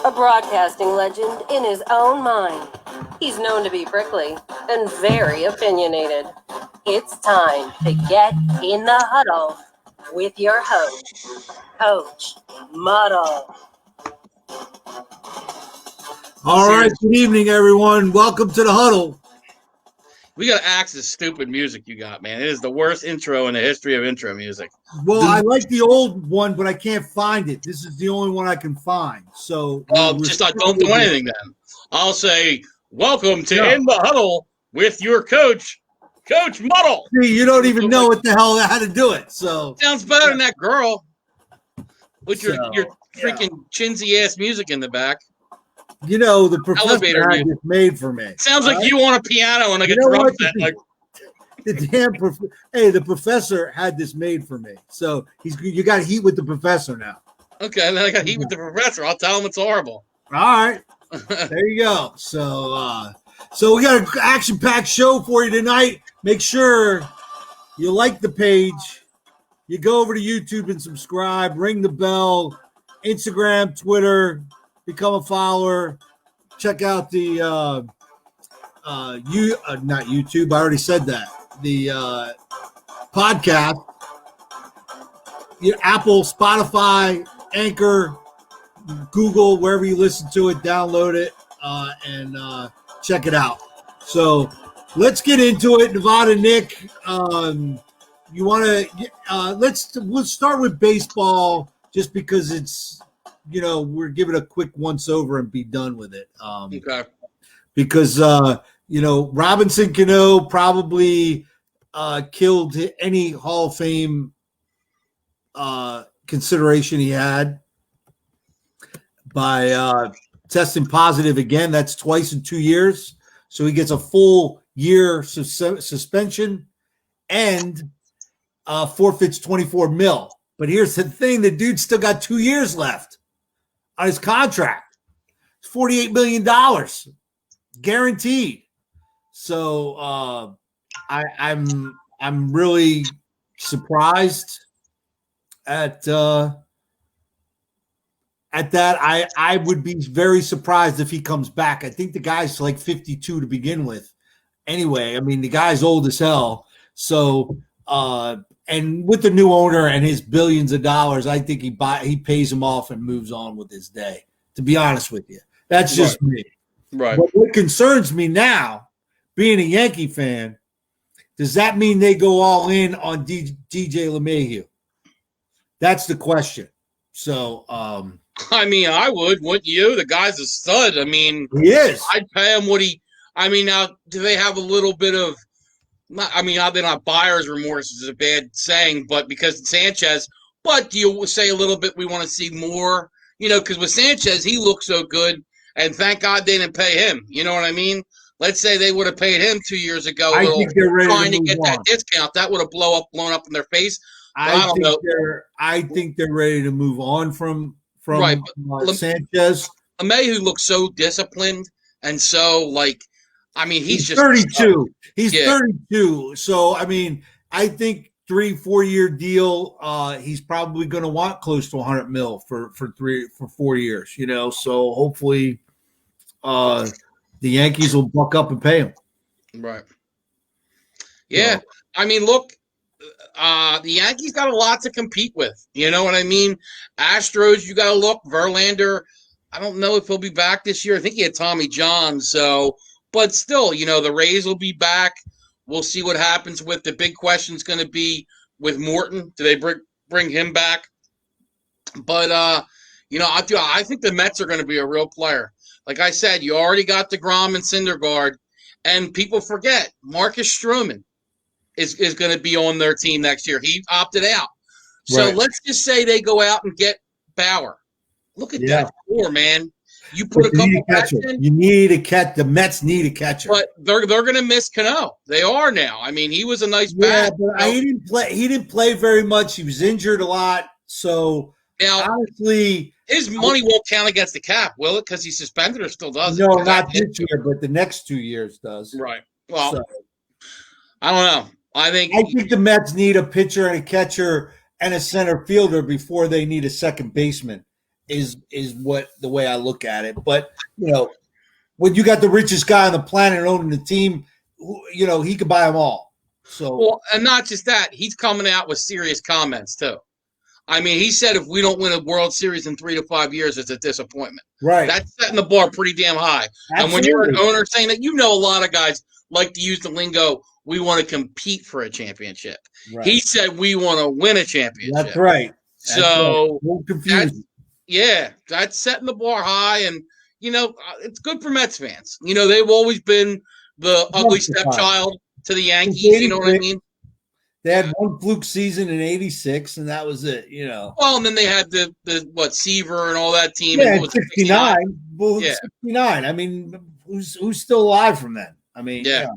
A broadcasting legend in his own mind. He's known to be prickly and very opinionated. It's time to get in the huddle with your host, Coach Muddle. All right, good evening, everyone. Welcome to the Huddle. We got to axe this stupid music you got, man. It is the worst intro in the history of intro music. Well, I like the old one, but I can't find it. This is the only one I can find. So, don't do anything then. I'll say, welcome to In the Huddle with your coach, Coach Muddle. See, you don't even know what the hell how to do it. So sounds better than that girl with your freaking chinsy ass music in the back. You know, the professor had this made for me. Sounds like you on a piano and like a drum set. Like the professor had this made for me. So you got heat with the professor now. Okay, then I got heat with the professor. I'll tell him it's horrible. All right. There you go. So we got an action-packed show for you tonight. Make sure you like the page. You go over to YouTube and subscribe. Ring the bell. Instagram, Twitter. Become a follower. Check out the not YouTube. I already said that. The podcast. Your Apple, Spotify, Anchor, Google, wherever you listen to it, download it and check it out. So let's get into it. Nevada Nick, you want to we'll start with baseball just because it's. You know, we're giving a quick once over and be done with it. Okay. Because, Robinson Cano probably killed any Hall of Fame consideration he had by testing positive again. That's twice in 2 years. So he gets a full year suspension and forfeits $24 million. But here's the thing. The dude still got 2 years left on his contract. It's $48 million guaranteed. So I'm really surprised at that. I would be very surprised if he comes back. I think the guy's like 52 to begin with. Anyway, I mean the guy's old as hell. So and with the new owner and his billions of dollars, I think he pays him off and moves on with his day. To be honest with you, that's just me. Right. But what concerns me now, being a Yankee fan, does that mean they go all in on DJ LeMahieu? That's the question. So, I mean, I wouldn't you? The guy's a stud. I mean, he is. I'd pay him what he. I mean, now do they have a little bit of? They're not buyer's remorse is a bad saying, but because it's Sanchez. But do you say a little bit we want to see more? Because with Sanchez, he looks so good, and thank God they didn't pay him. You know what I mean? Let's say they would have paid him 2 years ago, think they're ready trying to get on. that discount. That would have blown up in their face. I think they're ready to move on from Sanchez. LeMahieu looks so disciplined and so he's just 32. He's 32. So, I think 3-4 year deal. He's probably going to want close to $100 million for 4 years, so hopefully the Yankees will buck up and pay him. Right. Yeah. So. Look, the Yankees got a lot to compete with. You know what I mean? Astros, you got to look. Verlander, I don't know if he'll be back this year. I think he had Tommy John, so – but still, the Rays will be back. We'll see what happens with the big question is going to be with Morton. Do they bring him back? But, I think the Mets are going to be a real player. Like I said, you already got DeGrom and Syndergaard, and people forget Marcus Stroman is going to be on their team next year. He opted out. So let's just say they go out and get Bauer. Look at that core, man. You put a couple catchers in. You need a catch. The Mets need a catcher. But they're going to miss Cano. They are now. He was a nice bat. But he didn't play very much. He was injured a lot. So now, honestly, his money won't count against the cap, will it? Because he's suspended or still does? No, not this year, but the next 2 years does. Right. Well, I don't know. I think the Mets need a pitcher and a catcher and a center fielder before they need a second baseman is what the way I look at it. But when you got the richest guy on the planet owning the team, he could buy them all. So, well, and not just that, he's coming out with serious comments too. I mean, he said if we don't win a World Series in 3 to 5 years, it's a disappointment. Right. That's setting the bar pretty damn high. Absolutely. And when you're an owner saying that, a lot of guys like to use the lingo, we want to compete for a championship. Right. He said we want to win a championship. That's right. So, right. That's setting the bar high. And, it's good for Mets fans. They've always been the ugly stepchild to the Yankees. You know what I mean? They had one fluke season in '86, and that was it. Well, and then they had the Seaver and all that team. Yeah, and 69. Well, 69. I mean, who's still alive from then? I mean, that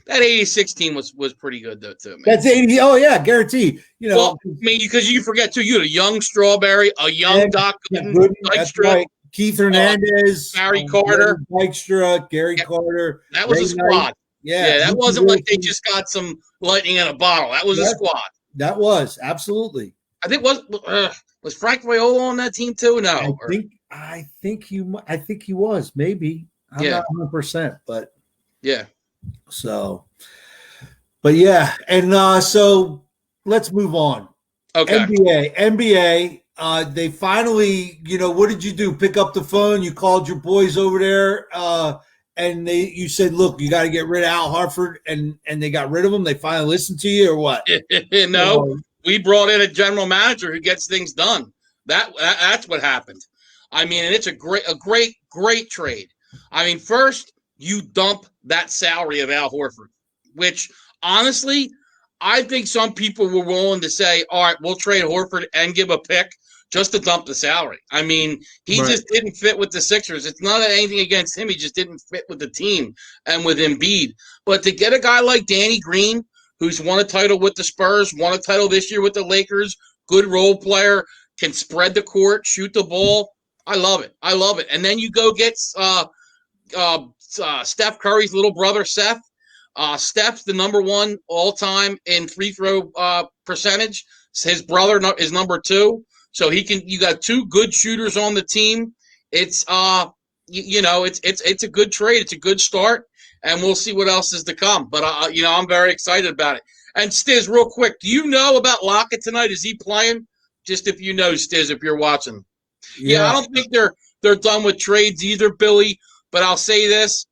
'86 team was pretty good though too. Man. That's 80. Oh yeah, guaranteed. Well, I mean, because you forget too, you had a young Strawberry, a young Doc Gooden, right. Keith Hernandez, Barry Carter, Dykstra, Gary Carter. That was a squad. Yeah, that wasn't like they just got some lightning in a bottle. That was a squad. That was absolutely. I think was Frank Viola on that team too? No, I think he was maybe. I'm not 100%, but yeah. So, but yeah, and so let's move on. Okay. NBA. They finally, what did you do? Pick up the phone. You called your boys over there. And you said, look, you got to get rid of Al Horford, and they got rid of him. They finally listened to you, or what? No, we brought in a general manager who gets things done. That's what happened. I mean, and it's a great trade. I mean, first you dump that salary of Al Horford, which honestly, I think some people were willing to say, all right, we'll trade Horford and give a pick just to dump the salary. I mean, he just didn't fit with the Sixers. It's not anything against him. He just didn't fit with the team and with Embiid. But to get a guy like Danny Green, who's won a title with the Spurs, won a title this year with the Lakers, good role player, can spread the court, shoot the ball, I love it. I love it. And then you go get Steph Curry's little brother, Seth. Steph's the number one all-time in free throw percentage. His brother is number 2. So you got 2 good shooters on the team. It's it's a good trade. It's a good start, and we'll see what else is to come. But I'm very excited about it. And Stiz, real quick, do you know about Lockett tonight? Is he playing? Just if you know, Stiz, if you're watching. Yeah, I don't think they're done with trades either, Billy. But I'll say this: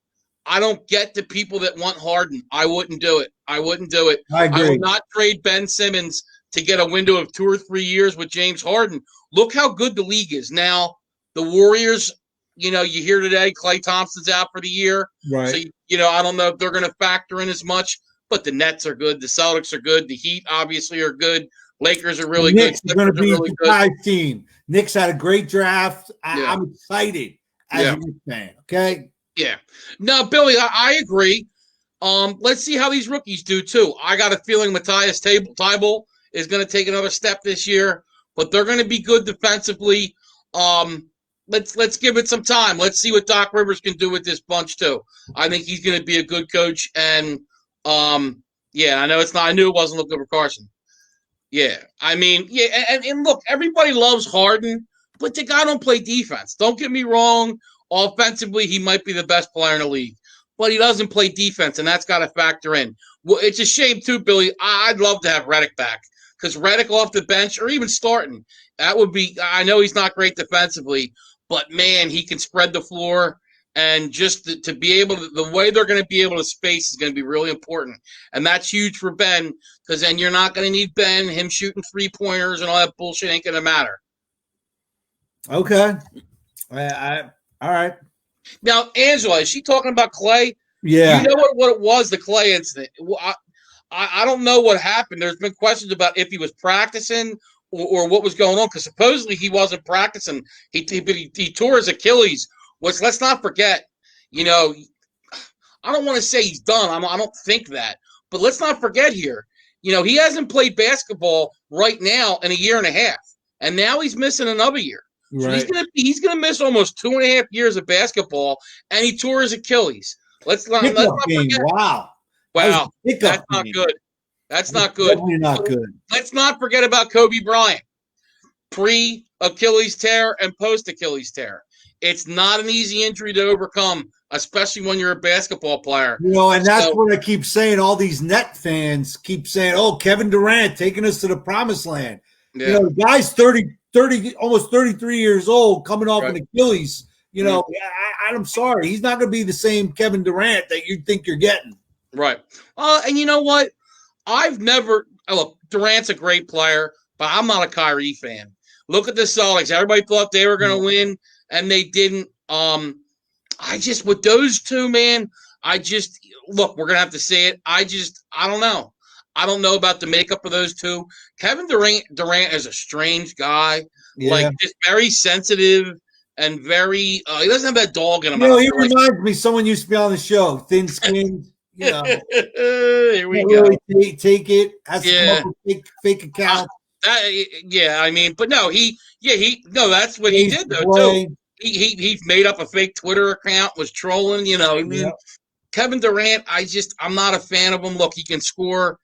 I don't get the people that want Harden. I wouldn't do it. I agree. I would not trade Ben Simmons to get a window of 2 or 3 years with James Harden. Look how good the league is. Now, the Warriors, you hear today Klay Thompson's out for the year. Right. So, I don't know if they're going to factor in as much, but the Nets are good. The Celtics are good. The Heat obviously are good. Lakers are really good. Knicks are going to be a surprise team. Knicks had a great draft. I'm excited as a Knicks fan. Okay? Yeah. No, Billy, I agree. Let's see how these rookies do, too. I got a feeling Matthias Thybulle is going to take another step this year, but they're going to be good defensively. Let's give it some time. Let's see what Doc Rivers can do with this bunch too. I think he's going to be a good coach, and I know it's not. I knew it wasn't looking for Carson. Yeah, I mean, and look, everybody loves Harden, but the guy don't play defense. Don't get me wrong. Offensively, he might be the best player in the league, but he doesn't play defense, and that's got to factor in. Well, it's a shame too, Billy. I'd love to have Redick back. Because Redick off the bench or even starting, that would be – I know he's not great defensively, but, man, he can spread the floor. And just to be able to – the way they're going to be able to space is going to be really important. And that's huge for Ben because then you're not going to need Ben, him shooting three-pointers and all that bullshit ain't going to matter. Okay. All right. Now, Angela, is she talking about Klay? Yeah. You know what it was, the Klay incident. Well, I don't know what happened. There's been questions about if he was practicing or what was going on because supposedly he wasn't practicing. He tore his Achilles, which let's not forget, I don't want to say he's done. I don't think that. But let's not forget here, he hasn't played basketball right now in a year and a half. And now he's missing another year. Right. So he's gonna miss almost 2.5 years of basketball, and he tore his Achilles. Let's not forget. Wow. Wow, that's not good. That's not good. Definitely not good. Let's not forget about Kobe Bryant. Pre-Achilles tear and post-Achilles tear. It's not an easy injury to overcome, especially when you're a basketball player. And that's what I keep saying. All these net fans keep saying, "Oh, Kevin Durant taking us to the promised land." Yeah. The guy's 30, almost 33 years old, coming off an Achilles. I'm sorry, he's not going to be the same Kevin Durant that you think you're getting. Right. And you know what? Look, Durant's a great player, but I'm not a Kyrie fan. Look at the Celtics. Everybody thought they were going to win, and they didn't. With those two, man, look, we're going to have to say it. I don't know. I don't know about the makeup of those two. Kevin Durant is a strange guy, just very sensitive and very, he doesn't have that dog in him. He reminds me, someone used to be on the show, thin-skinned. Here we go. Really take it. Has to come up with fake account. But no, that's what he did though too. He made up a fake Twitter account, was trolling. Kevin Durant, I'm not a fan of him. Look, he can score,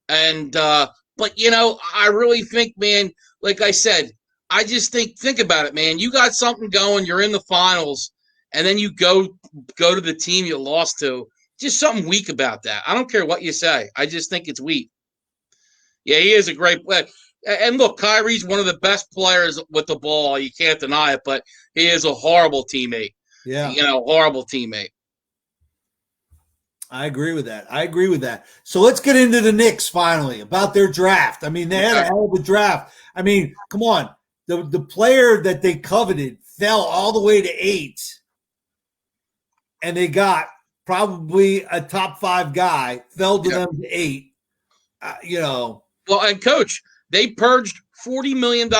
but I really think, man, like I said, I just think about it, man. You got something going. You're in the finals, and then you go to the team you lost to. Just something weak about that. I don't care what you say. I just think it's weak. Yeah, he is a great player. And look, Kyrie's one of the best players with the ball. You can't deny it, but he is a horrible teammate. Yeah. Horrible teammate. I agree with that. So let's get into the Knicks finally, about their draft. I mean, they had a hell of a draft. I mean, come on. The player that they coveted fell all the way to 8, and they got probably a top 5 guy, fell to them to 8. Well, and Coach, they purged $40 million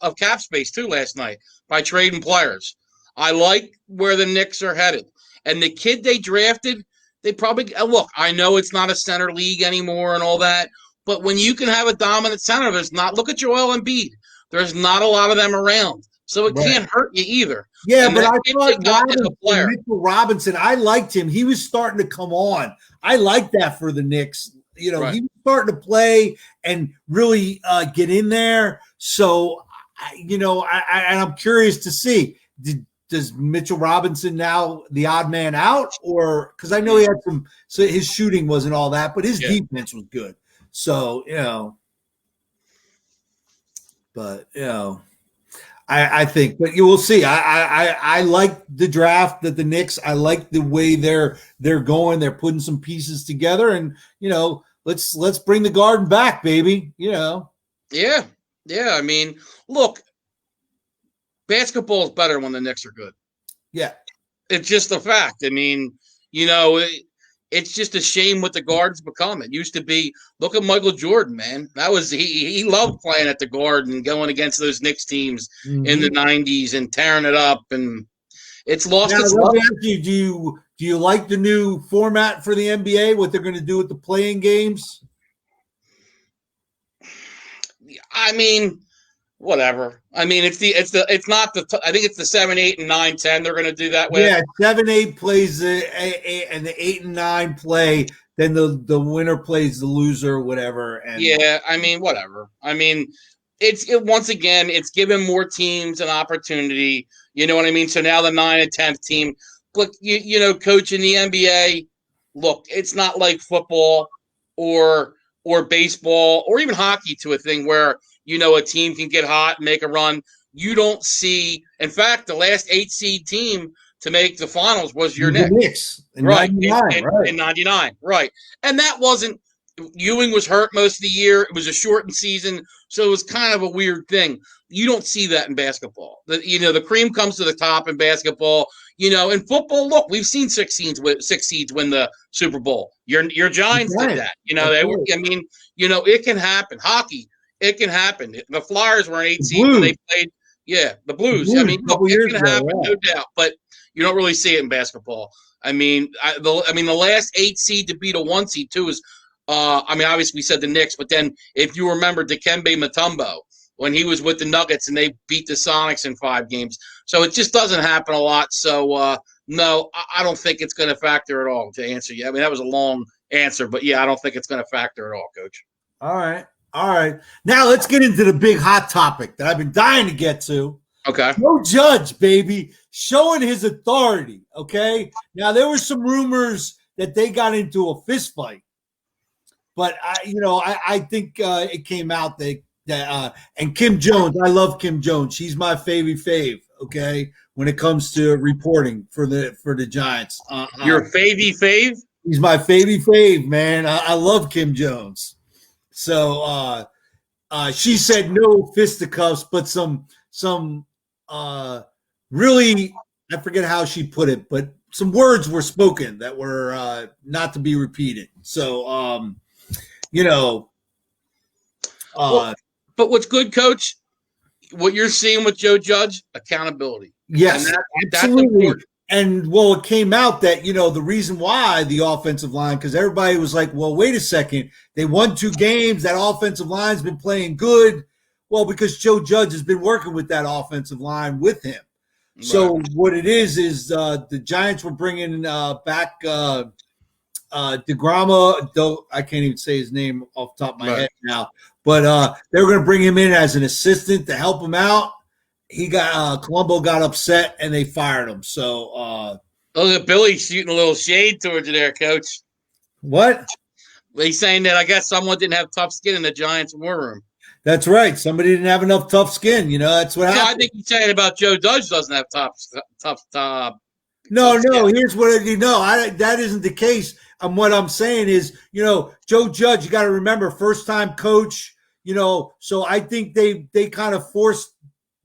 of cap space too last night by trading players. I like where the Knicks are headed. And the kid they drafted, they probably look, I know it's not a center league anymore and all that, but when you can have a dominant center, look at Joel Embiid. There's not a lot of them around. So it can't hurt you either. Yeah, but I thought Mitchell Robinson, I liked him. He was starting to come on. I like that for the Knicks. He was starting to play and really get in there. So, I'm curious to see, does Mitchell Robinson now the odd man out? Or because I know he had so his shooting wasn't all that, but his defense was good. So, I think, but you will see. I like the draft that the Knicks. I like the way they're going. They're putting some pieces together, and let's bring the Garden back, baby. Yeah. I mean, look, basketball is better when the Knicks are good. Yeah, it's just a fact. I mean, it's just a shame what the Garden's become. It used to be, look at Michael Jordan, man. That was he loved playing at the Garden and going against those Knicks teams in the 90s and tearing it up, and it's lost its love. Do you like the new format for the NBA, what they're going to do with the playing games? I mean, whatever. I mean, I think it's the 7, 8, and 9, 10 they're going to do that with. Yeah, 7, 8 plays and the 8 and 9 play. Then the winner plays the loser, or whatever. And I mean, whatever. I mean, once again, it's giving more teams an opportunity. You know what I mean? So now the 9 and 10th team. Look, Coach, in the NBA, look, it's not like football or baseball or even hockey to a thing where a team can get hot and make a run. You don't see. In fact, the last 8 seed team to make the finals was your Knicks. In 99, right? In 99, right. And that wasn't. Ewing was hurt most of the year. It was a shortened season, so it was kind of a weird thing. You don't see that in basketball. The cream comes to the top in basketball. In football, look, we've seen 6 seeds win the Super Bowl. Your Giants did that. They were. I mean, it can happen. Hockey, it can happen. The Flyers were an 8 seed when they played. Yeah, the Blues. I mean, look, it can happen, no doubt. But you don't really see it in basketball. I mean, the last 8 seed to beat a 1 seed too is. Obviously we said the Knicks, but then if you remember Dikembe Mutombo when he was with the Nuggets and they beat the Sonics in 5 games. So it just doesn't happen a lot. So, no, I don't think it's going to factor at all, to answer you. I mean, that was a long answer, but, I don't think it's going to factor at all, Coach. All right. All right. Now let's get into the big hot topic that I've been dying to get to. Okay. No Judge, baby, showing his authority. Okay. Now there were some rumors that they got into a fist fight, but I think it came out that and Kim Jones. I love Kim Jones. She's my fave. Okay, when it comes to reporting for the Giants, Your favy fave? He's my fave, man. I love Kim Jones. So she said no fisticuffs, but some really, I forget how she put it, but some words were spoken that were not to be repeated. So but what's good, Coach? What you're seeing with Joe Judge, accountability. Yes, and that's absolutely. important. And well, it came out that the reason why the offensive line, because everybody was like, well, wait a second, they won 2 games. That offensive line's been playing good. Well, because Joe Judge has been working with that offensive line with him. Right. So what it is the Giants were bringing back DeGrama. Though I can't even say his name off the top of my head now, but they were going to bring him in as an assistant to help him out. He got Colombo got upset and they fired him. So look at Billy shooting a little shade towards you there, Coach. What? He's saying that I guess someone didn't have tough skin in the Giants war room. That's right. Somebody didn't have enough tough skin. That's what happened. I think he's saying about Joe Judge doesn't have tough. No. Here's what that isn't the case. What I'm saying is, Joe Judge. You got to remember, first time coach. So I think they kind of forced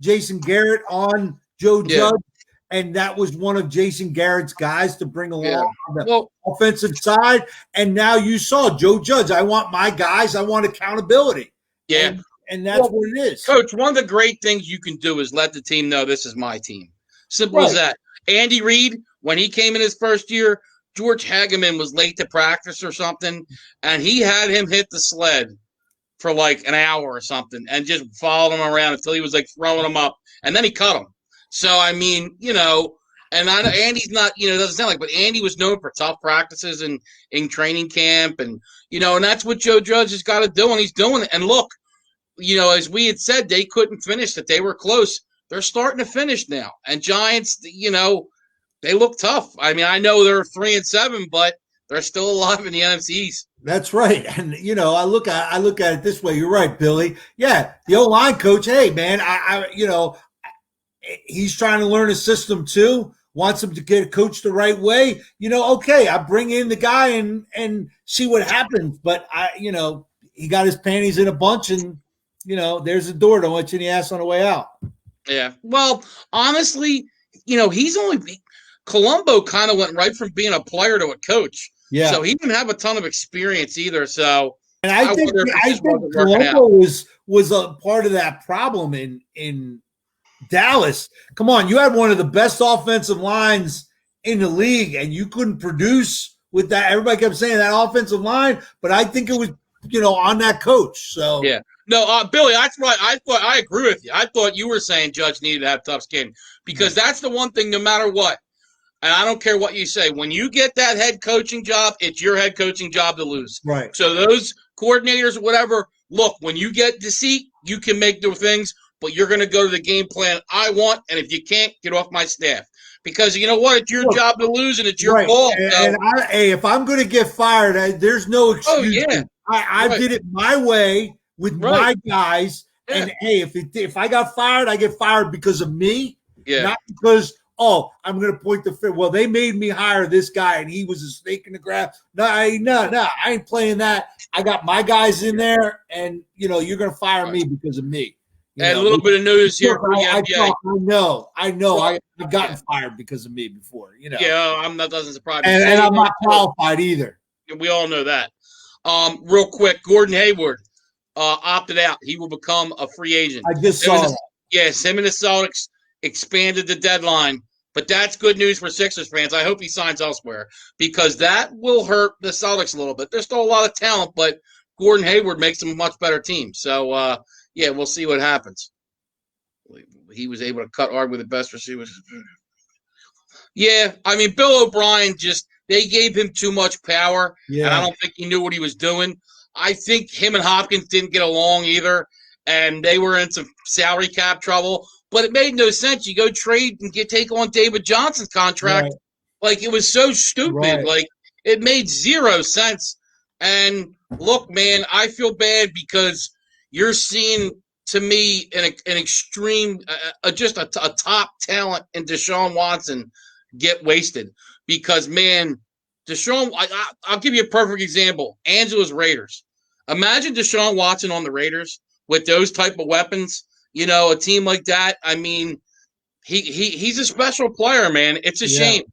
Jason Garrett on Joe Judge, and that was one of Jason Garrett's guys to bring along on the offensive side. And now you saw Joe Judge. I want my guys. I want accountability. Yeah. And that's what it is. Coach, one of the great things you can do is let the team know this is my team. Simple as that. Andy Reid, when he came in his first year, George Hageman was late to practice or something, and he had him hit the sled for like an hour or something and just followed him around until he was like throwing him up, and then he cut him. So, I mean, and I know Andy's not, doesn't sound like, but Andy was known for tough practices in training camp, and that's what Joe Judge has got to do, and he's doing it. And look, as we had said, they couldn't finish, that they were close. They're starting to finish now. And Giants, they look tough. I mean, I know they're 3-7, but they're still alive in the NFC East. That's right. And, I look at it this way. You're right, Billy. Yeah, the O-line coach, hey, man, he's trying to learn a system too, wants him to get coached the right way. Okay, I bring in the guy and see what happens. But, he got his panties in a bunch and, there's the door. Don't let you in the ass on the way out. Yeah. Well, honestly, he's only – Colombo kind of went right from being a player to a coach. Yeah. So he didn't have a ton of experience either. So and I think Colombo was a part of that problem in Dallas. Come on, you had one of the best offensive lines in the league, and you couldn't produce with that. Everybody kept saying that offensive line, but I think it was on that coach. So yeah. No, Billy, that's why I agree with you. I thought you were saying Judge needed to have tough skin because that's the one thing, no matter what. And I don't care what you say. When you get that head coaching job, it's your head coaching job to lose. Right. So those coordinators, whatever, look, when you get the seat, you can make the things, but you're going to go to the game plan I want, and if you can't, get off my staff. Because you know what? It's your job to lose, and it's your ball. And if I'm going to get fired, there's no excuse. Oh, yeah. I did it my way with my guys. Yeah. And, hey, if I got fired, I get fired because of me, not because – I'm going to point the finger. Well, they made me hire this guy, and he was a snake in the grass. No, I ain't playing that. I got my guys in there, and, you're going to fire me because of me. And a little bit of news here. I know. I've gotten fired because of me before, Yeah, that doesn't surprise me. And I'm not qualified either. We all know that. Real quick, Gordon Hayward opted out. He will become a free agent. I just saw that. Yes, him and the Celtics expanded the deadline, but that's good news for Sixers fans. I hope he signs elsewhere because that will hurt the Celtics a little bit. There's still a lot of talent, but Gordon Hayward makes them a much better team. So, we'll see what happens. He was able to cut hard with the best receivers. Yeah, I mean, Bill O'Brien they gave him too much power, and I don't think he knew what he was doing. I think him and Hopkins didn't get along either, and they were in some salary cap trouble. But it made no sense. You go trade and take on David Johnson's contract. Right. Like, it was so stupid. Right. Like, it made zero sense. And look, man, I feel bad because you're seeing, to me, an extreme, just a top talent in Deshaun Watson get wasted. Because, man, Deshaun, I'll give you a perfect example. Angela's Raiders. Imagine Deshaun Watson on the Raiders with those type of weapons. You know, a team like that. I mean, he's a special player, man. It's a shame.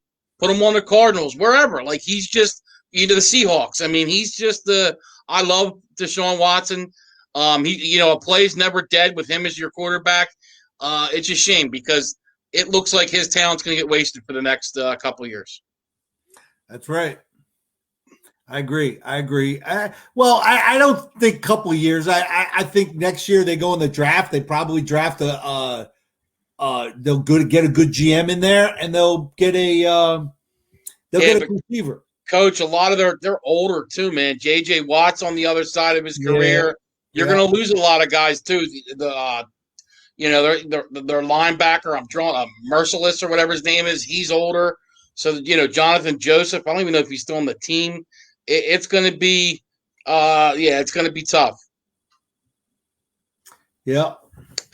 Put him on the Cardinals, wherever. Like, he's just the Seahawks. I mean, he's just I love Deshaun Watson. A play's never dead with him as your quarterback. It's a shame because it looks like his talent's going to get wasted for the next couple of years. That's right. I agree. I don't think couple of years. I think next year they go in the draft. They probably draft they'll get a good GM in there, and they'll get a receiver. Coach, a lot of they're older too, man. J.J. Watt's on the other side of his career. You're going to lose a lot of guys too. Their linebacker, I'm drawing Merciless or whatever his name is. He's older. So, Jonathan Joseph, I don't even know if he's still on the team. It's going to be, it's going to be tough. Yeah.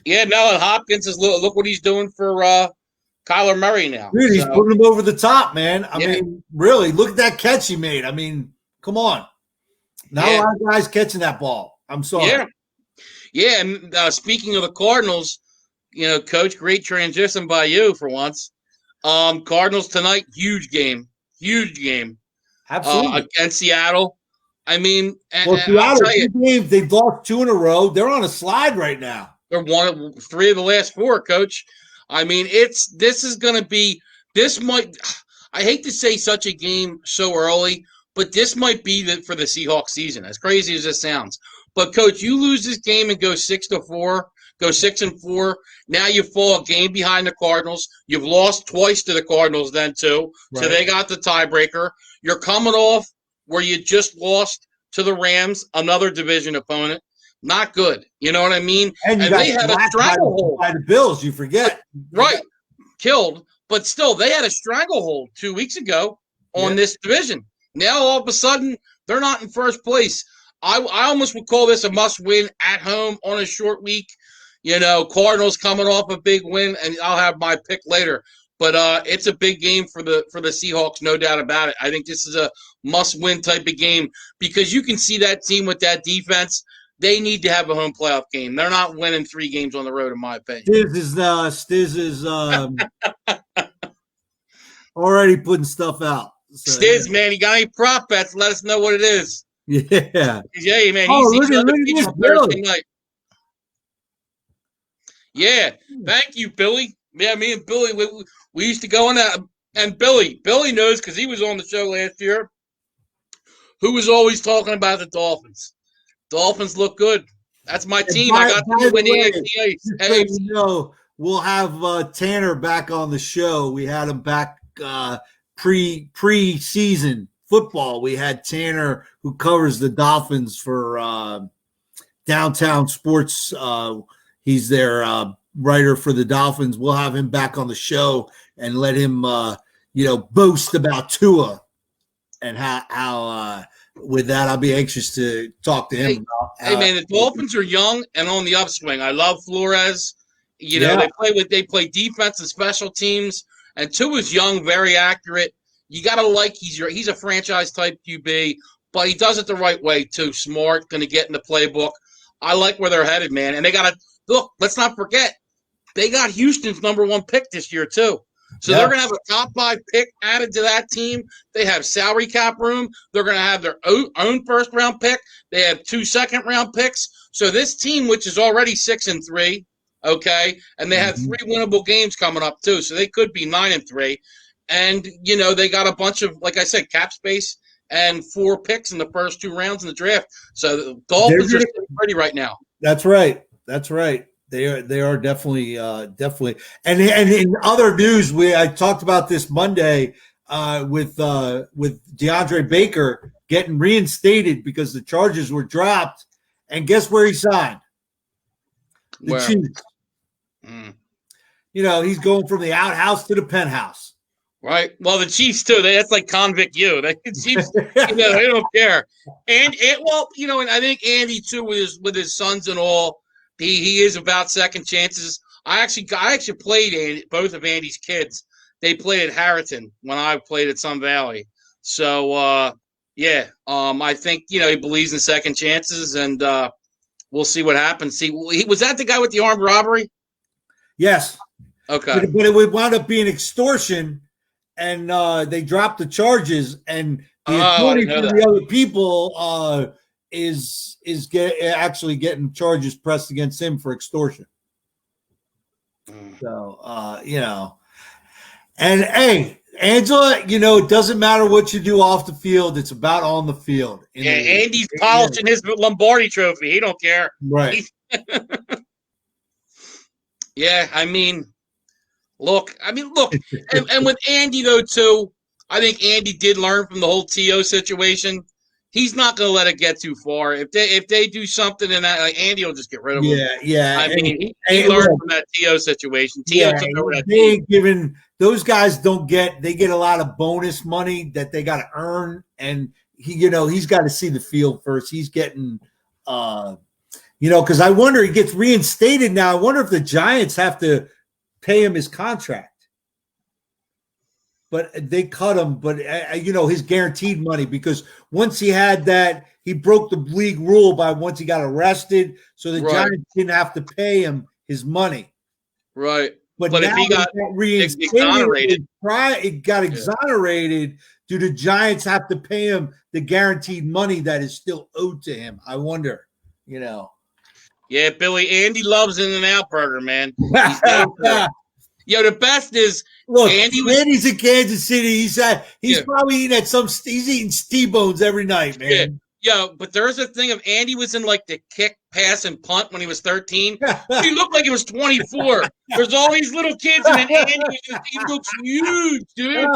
Yeah, no, and Hopkins is look what he's doing for Kyler Murray now. Dude, he's putting him over the top, man. I mean, really, look at that catch he made. I mean, come on. Not a lot of guys catching that ball. I'm sorry. Yeah, and speaking of the Cardinals, Coach, great transition by you for once. Cardinals tonight, huge game. Absolutely. Against Seattle. I mean, Seattle, 2 games, they've lost 2 in a row. They're on a slide right now. They're 3 of the last 4, Coach. I mean, this is going to be – I hate to say such a game so early, but this might be for the Seahawks season, as crazy as this sounds. But, Coach, you lose this game and go 6-4, go 6-4. Now you fall a game behind the Cardinals. You've lost twice to the Cardinals then, too. Right. So they got the tiebreaker. You're coming off where you just lost to the Rams, another division opponent. Not good. You know what I mean? And they had a stranglehold by the Bills, you forget. Right. Killed. But still, they had a stranglehold 2 weeks ago on this division. Now, all of a sudden, they're not in first place. I almost would call this a must-win at home on a short week. Cardinals coming off a big win, and I'll have my pick later. But it's a big game for the Seahawks, no doubt about it. I think this is a must-win type of game because you can see that team with that defense. They need to have a home playoff game. They're not winning 3 games on the road, in my opinion. Stiz is already putting stuff out. So. Stiz, man, you got any prop bets? Let us know what it is. Yeah. Yeah, man. Look at this, Thursday night. Yeah, thank you, Billy. Yeah, me and Billy, we used to go on that. And Billy knows because he was on the show last year, who was always talking about the Dolphins. Dolphins look good. That's my team. I got to win the AFC. We'll have Tanner back on the show. We had him back pre-season football. We had Tanner, who covers the Dolphins for Downtown Sports. He's their writer for the Dolphins. We'll have him back on the show and let him, boast about Tua and how with that, I'll be anxious to talk to him. Hey, man, the Dolphins are young and on the upswing. I love Flores. They play defense and special teams. And Tua's young, very accurate. You got to like he's a franchise type QB, but he does it the right way too. Smart, going to get in the playbook. I like where they're headed, man. And they got to look. Let's not forget they got Houston's #1 pick this year too. So they're going to have a top 5 pick added to that team. They have salary cap room. They're going to have their own first-round pick. They have 2 second-round picks. So this team, which is already 6-3, okay, and they have 3 winnable games coming up too. So they could be 9-3. And, they got a bunch of, like I said, cap space and 4 picks in the first 2 rounds in the draft. So the Dolphins are pretty right now. That's right. They are definitely. And in other news, I talked about this Monday with DeAndre Baker. getting reinstated because the charges were dropped. And guess where he signed? The Chiefs. He's going from the outhouse to the penthouse. Right. Well, the Chiefs too. That's like convict you. The Chiefs, they don't care. And I think Andy too, with his sons and all, he is about second chances. I actually played both of Andy's kids. They played at Harriton when I played at Sun Valley. So I think he believes in second chances, and we'll see what happens. See, was that the guy with the armed robbery? Yes. Okay. But it would wind up being extortion. And they dropped the charges, and the attorney for the other people is actually getting charges pressed against him for extortion. So and hey, Angela, it doesn't matter what you do off the field; it's about on the field. Andy's polishing his Lombardi trophy; he don't care. Right? Yeah, I mean. Look, and with Andy, though, too, I think Andy did learn from the whole T.O. situation. He's not going to let it get too far. If they do something in that, Andy will just get rid of him. Yeah. He learned from that T.O. situation. T.O. took over that team. Those guys they get a lot of bonus money that they got to earn, and he's got to see the field first. He's getting, because I wonder, he gets reinstated now. I wonder if the Giants have to pay him his contract, but they cut him. But his guaranteed money, because once he had that, he broke the league rule by once he got arrested, so the Giants didn't have to pay him his money. Right. But now if he got exonerated, it got exonerated. Do the Giants have to pay him the guaranteed money that is still owed to him? I wonder. Yeah, Billy, Andy loves In-N-Out Burger, man. The best is Andy's in Kansas City. He's probably eating he's eating T-bones every night, man. Yeah, but there's a thing of Andy was in like the kick, pass, and punt when he was 13. He looked like he was 24. There's all these little kids, and then Andy he looks huge, dude.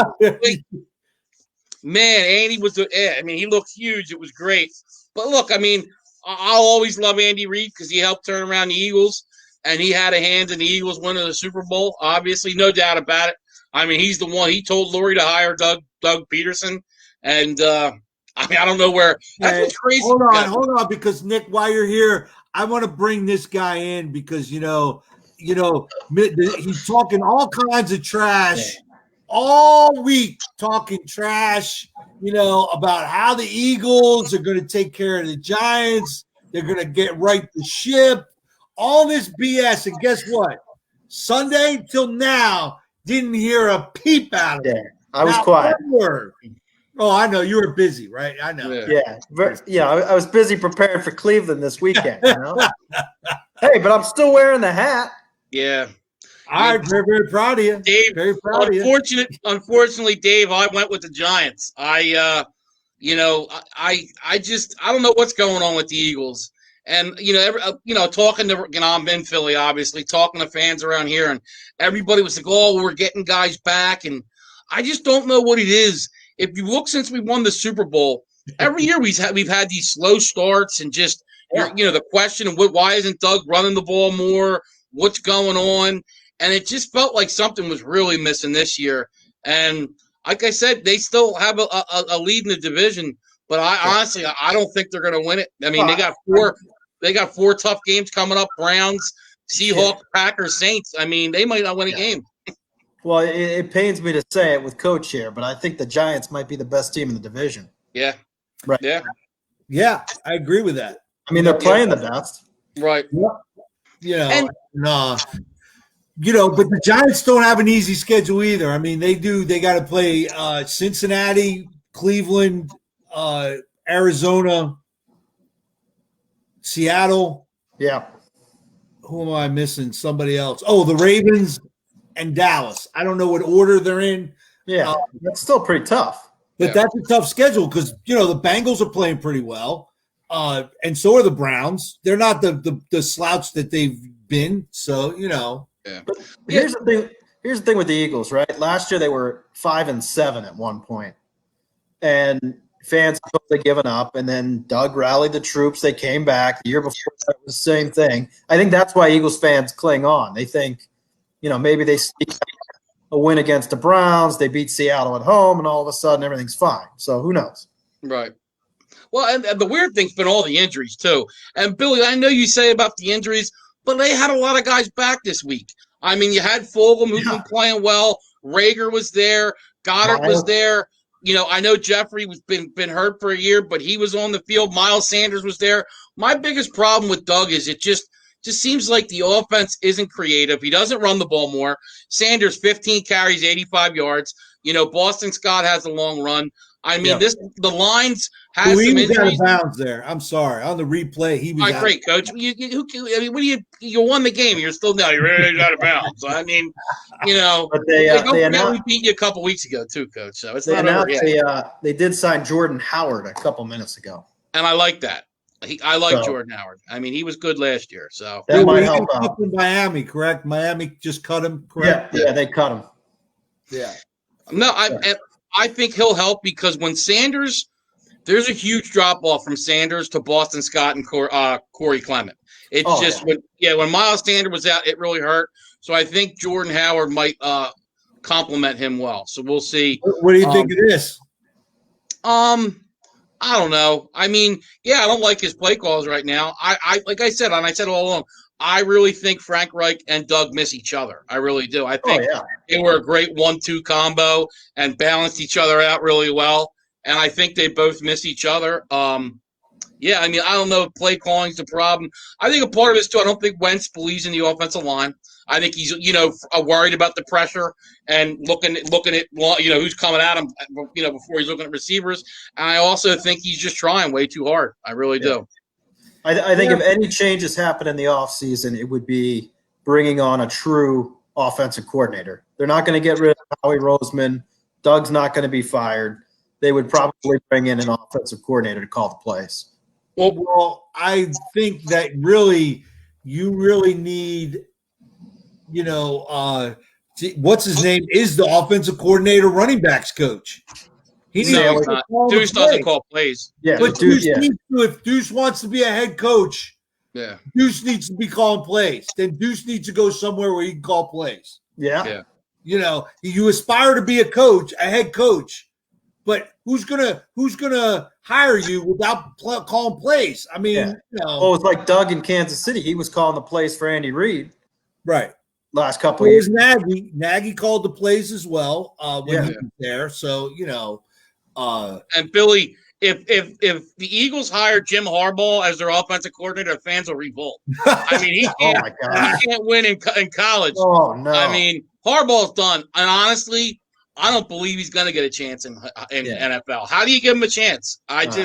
Man, Andy he looked huge. It was great. But look, I'll always love Andy Reid because he helped turn around the Eagles, and he had a hand in the Eagles winning the Super Bowl, obviously, no doubt about it. He's the one. He told Lurie to hire Doug Peterson, and I don't know where. That's what's crazy. Hold on, because Nick, while you're here, I want to bring this guy in because he's talking all kinds of trash all week, talking trash. About how the Eagles are going to take care of the Giants. They're going to get right the ship. All this BS. And guess what? Sunday till now, didn't hear a peep out of it. I was quiet. Word. Oh, I know. You were busy, right? I know. Yeah. I was busy preparing for Cleveland this weekend. Hey, but I'm still wearing the hat. Yeah. I'm very, very proud of you. Dave, very proud of you. Unfortunately, Dave, I went with the Giants. I don't know what's going on with the Eagles. And, talking to, I'm in Philly, obviously, talking to fans around here, and everybody was like, oh, we're getting guys back. And I just don't know what it is. If you look since we won the Super Bowl, every year we've had these slow starts and just, the question of why isn't Doug running the ball more? What's going on? And it just felt like something was really missing this year. And like I said, they still have a lead in the division, but honestly, I don't think they're going to win it. They got four tough games coming up: Browns, Seahawks, Packers, Saints. They might not win a game. Well, it pains me to say it with Coach here, but I think the Giants might be the best team in the division. Yeah. Right. Yeah, I agree with that. They're playing the best. Right. But the Giants don't have an easy schedule either. They do. They got to play Cincinnati, Cleveland, Arizona, Seattle. Yeah. Who am I missing? Somebody else. Oh, the Ravens and Dallas. I don't know what order they're in. Yeah, that's still pretty tough. But that's a tough schedule because, the Bengals are playing pretty well. And so are the Browns. They're not the slouch that they've been. So, Yeah. But here's the thing. Here's the thing with the Eagles, right? Last year they were 5-7 at one point, and fans supposedly given up, and then Doug rallied the troops. They came back. The year before that was the same thing. I think that's why Eagles fans cling on. They think, maybe they sneak a win against the Browns. They beat Seattle at home, and all of a sudden everything's fine. So who knows? Right. Well, and the weird thing's been all the injuries, too. And, Billy, I know you say about the injuries, but they had a lot of guys back this week. I mean, you had Fulgham, who's been playing well. Rager was there. Goddard was there. I know Jeffrey was been hurt for a year, but he was on the field. Miles Sanders was there. My biggest problem with Doug is it just seems like the offense isn't creative. He doesn't run the ball more. Sanders, 15 carries, 85 yards. Boston Scott has a long run. I mean, the lines has some injuries. Out of bounds there. I'm sorry. On the replay, he was great, Coach. You won the game. You're still you're out of bounds. I mean, But they beat you a couple weeks ago too, Coach. So it's they not over yet. They did sign Jordan Howard a couple minutes ago, and I like that. I like Jordan Howard. I mean, he was good last year. So that might help out. In Miami, correct? Miami just cut him, correct? Yeah, they cut him. Yeah. No, I think he'll help because when Sanders, there's a huge drop off from Sanders to Boston Scott and Corey Clement. It's when Miles Sanders was out, it really hurt. So I think Jordan Howard might complement him well. So we'll see. What do you think it is? I don't know. I mean, I don't like his play calls right now. I like I said, and I said all along, I really think Frank Reich and Doug miss each other. I really do. I think they were a great 1-2 combo and balanced each other out really well. And I think they both miss each other. I mean, I don't know if play calling is the problem. I think a part of it is, too, I don't think Wentz believes in the offensive line. I think he's, worried about the pressure and looking at, who's coming at him, before he's looking at receivers. And I also think he's just trying way too hard. I really do. I think if any changes happen in the offseason, it would be bringing on a true offensive coordinator. They're not going to get rid of Howie Roseman. Doug's not going to be fired. They would probably bring in an offensive coordinator to call the plays. Well, I think that you really need, what's his name is the offensive coordinator, running backs coach. Deuce doesn't call plays. Yeah, but Deuce needs to, if Deuce wants to be a head coach, Deuce needs to be calling plays. Then Deuce needs to go somewhere where he can call plays. Yeah. You aspire to be a coach, a head coach, but who's gonna hire you without calling plays? I mean, it's like Doug in Kansas City. He was calling the plays for Andy Reid, right? Last couple of years. Nagy called the plays as well when he was there. So and Billy, if the Eagles hire Jim Harbaugh as their offensive coordinator, fans will revolt. I mean, he can't win in college. Oh no! I mean, Harbaugh's done, and honestly, I don't believe he's going to get a chance in NFL. How do you give him a chance? Not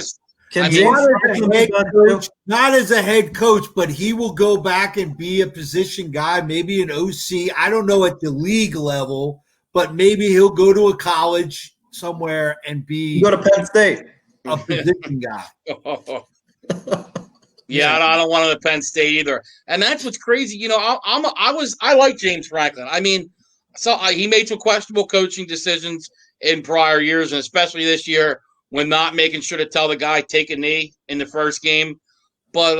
as a head coach, but he will go back and be a position guy, maybe an OC. I don't know at the league level, but maybe he'll go to a college somewhere and go to Penn State, a position guy. I don't want him at Penn State either. And that's what's crazy. I like James Franklin. I mean, he made some questionable coaching decisions in prior years, and especially this year when not making sure to tell the guy take a knee in the first game. But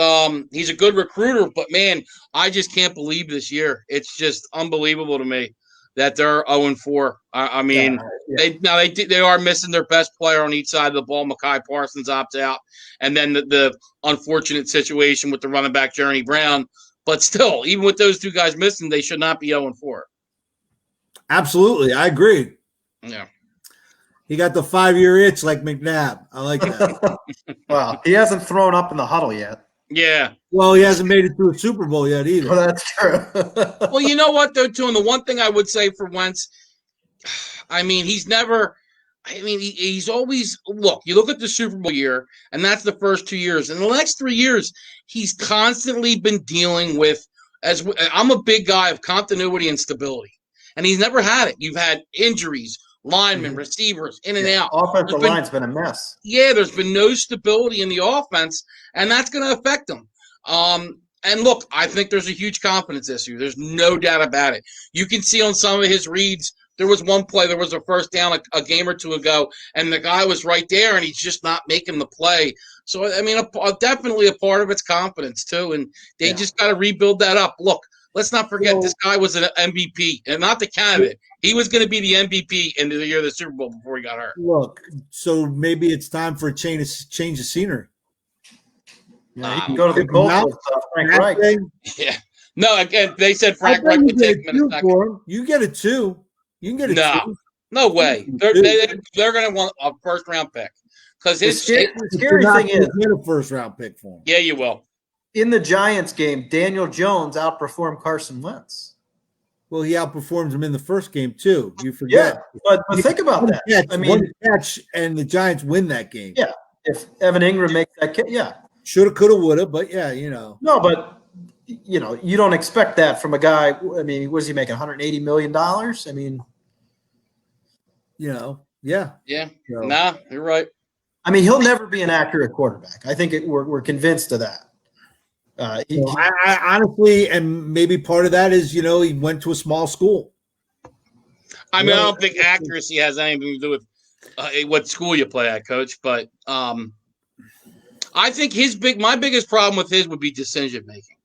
he's a good recruiter. But, man, I just can't believe this year. It's just unbelievable to me that they're 0-4. I mean, they are missing their best player on each side of the ball. Mekhi Parsons opts out. And then the unfortunate situation with the running back, Jeremy Brown. But still, even with those two guys missing, they should not be 0-4. Absolutely. I agree. Yeah. He got the 5-year itch like McNabb. I like that. Wow. He hasn't thrown up in the huddle yet. Yeah. Well, he hasn't made it to a Super Bowl yet either. Well, that's true. Well, you know what, though, too? And the one thing I would say for Wentz, I mean, he's always – look, you look at the Super Bowl year, and that's the first 2 years. In the next 3 years, he's constantly been dealing with – I'm a big guy of continuity and stability, and he's never had it. You've had injuries, linemen, receivers, in and out. Offensive line's been a mess. Yeah, there's been no stability in the offense, and that's going to affect them. And look, I think there's a huge confidence issue. There's no doubt about it. You can see on some of his reads There was one play, there was a first down a game or two ago, and the guy was right there, and he's just not making the play. So, I mean, definitely a part of it's confidence, too, and they just got to rebuild that up. Look, let's not forget this guy was an MVP, and not the candidate. He was going to be the MVP in the year of the Super Bowl before he got hurt. Look, so maybe it's time for a change of scenery. Yeah, he can go to the Colts with Frank Reich. Yeah. No, again, they said Frank Reich would take him in a second. You get a 2. You can get a 2. No way. They're going to want a first-round pick. Because the scary thing is get a first-round pick for him. Yeah, you will. In the Giants game, Daniel Jones outperformed Carson Wentz. Well, he outperforms him in the first game too. You forget. Yeah, but think about that. One catch, and the Giants win that game. Yeah, if Evan Ingram makes that catch, shoulda, coulda, woulda, but No, but you don't expect that from a guy. I mean, what is he making? $180 million? I mean, yeah. Nah, you're right. I mean, he'll never be an accurate quarterback. I think we're convinced of that. I honestly, and maybe part of that is, he went to a small school. I mean, I don't think accuracy has anything to do with what school you play at, Coach. But I think my biggest problem with his would be decision making.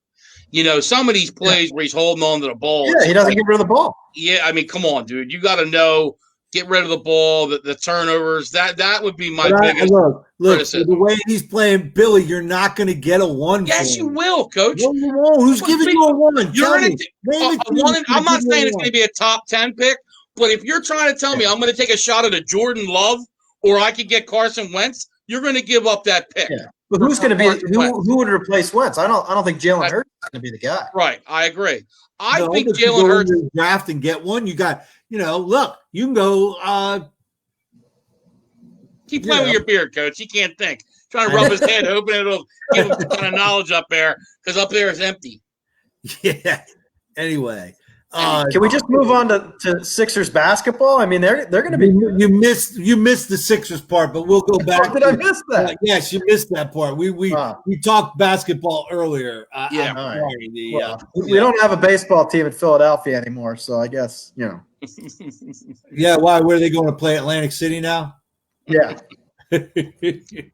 Some of these plays where he's holding on to the ball. Yeah, he doesn't get rid of the ball. Yeah, I mean, come on, dude. You got to know. Get rid of the ball, the turnovers. That would be my biggest criticism. The way he's playing, Billy, you're not going to get a 1. Yes, you will, Coach. No, you won't. Who's giving you a 1? I'm not saying it's going to be a top 10 pick, but if you're trying to tell me I'm going to take a shot at a Jordan Love or I could get Carson Wentz, you're going to give up that pick. Yeah. But who's going to be who would replace Wentz? I don't think Jalen Hurts is going to be the guy. Right, I agree. I think Jalen Hurts draft and get one. You got. Look, you can go. Keep playing with your beard, Coach. He can't think. Trying to rub his head, hoping it'll give him some kind of knowledge up there, because up there is empty. Yeah. Anyway, can we just move on to Sixers basketball? I mean, they're going to be. You missed the Sixers part, but we'll go back. Oh, did I miss that? Yes, you missed that part. We talked basketball earlier. Yeah. Sorry, we don't have a baseball team in Philadelphia anymore, so I guess Yeah, why? Where are they going to play? Atlantic City now? Yeah,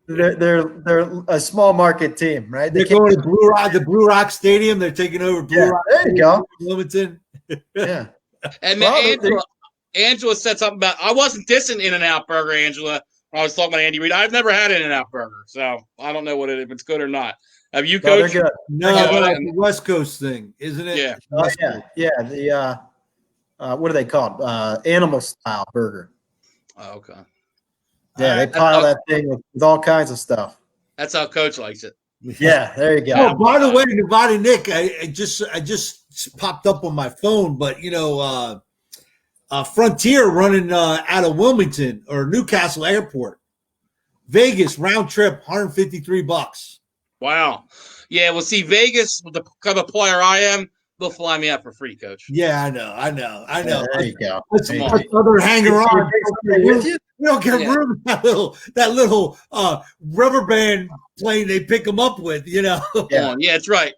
they're a small market team, right? They're going to the Blue Rock Stadium. They're taking over Blue Rock. There you go, Wilmington. Yeah, and Angela said something about I wasn't dissing In-N-Out Burger, Angela. I was talking about Andy Reid. I've never had In-N-Out Burger, so I don't know if it's good or not. Have you, Coach? They're good. No, it's the West Coast thing, isn't it? Yeah. Yeah. The what are they called? Animal style burger. Oh, okay. Yeah, they pile that thing with all kinds of stuff. That's how Coach likes it. Yeah, there you go. Oh, by the way, Nevada Nick, I just popped up on my phone, but Frontier running out of Wilmington or Newcastle Airport, Vegas round trip, $153. Wow. Yeah, well, see, Vegas, with the kind of player I am, they'll fly me out for free, Coach. Yeah, I know. Yeah, there you go. Let's other hanger on. We don't get room in that little rubber band plane they pick them up with, Yeah, that's right.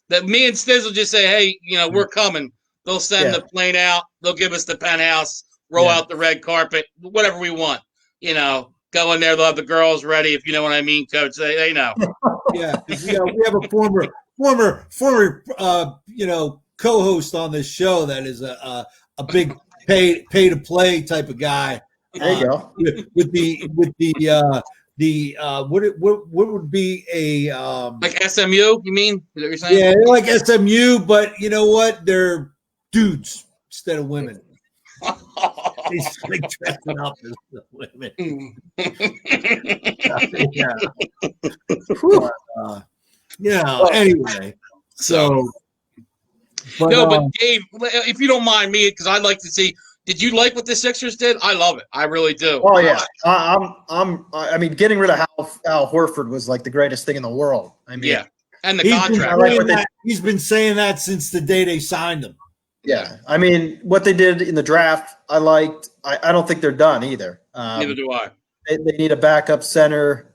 That me and Stiz will just say, hey, we're coming. They'll send the plane out. They'll give us the penthouse, roll out the red carpet, whatever we want. Go in there. They'll have the girls ready, if you know what I mean, Coach. They know. Yeah, we have a former co-host on this show that is a big pay to play type of guy. There you go. With the what would be a like SMU? You mean? Is that what you're saying? Yeah, they're like SMU, but you know what? They're dudes instead of women. He's like dressing up as women. Anyway, so. But Dave, if you don't mind me, because I'd like to see. Did you like what the Sixers did? I love it. I really do. Oh yeah, I mean, getting rid of Al Horford was like the greatest thing in the world. I mean, and the contract. He's been saying that since the day they signed him. Yeah, I mean, what they did in the draft, I liked. I don't think they're done either. Neither do I. They need a backup center.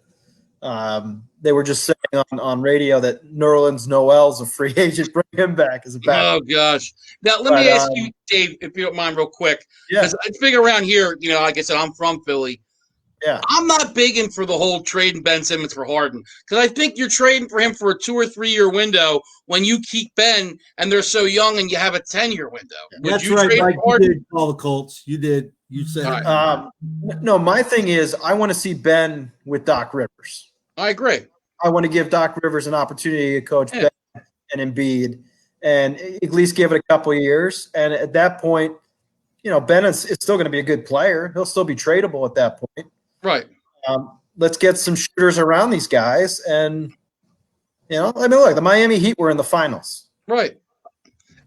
They were just saying on radio that Nerlens Noel's a free agent. Bring him back as a back. Oh gosh! Now let me ask you, Dave, if you don't mind, real quick, because I figure around here, like I said, I'm from Philly. Yeah, I'm not bigging for the whole trading Ben Simmons for Harden because I think you're trading for him for a 2 or 3 year window when you keep Ben and they're so young and you have a 10-year window. That's right, Mike. You did call the Colts. You did. You said right. No, my thing is I want to see Ben with Doc Rivers. I agree. I want to give Doc Rivers an opportunity to coach Ben and Embiid and at least give it a couple of years. And at that point, Ben is still going to be a good player. He'll still be tradable at that point. Right. Let's get some shooters around these guys. And, look, the Miami Heat were in the finals. Right.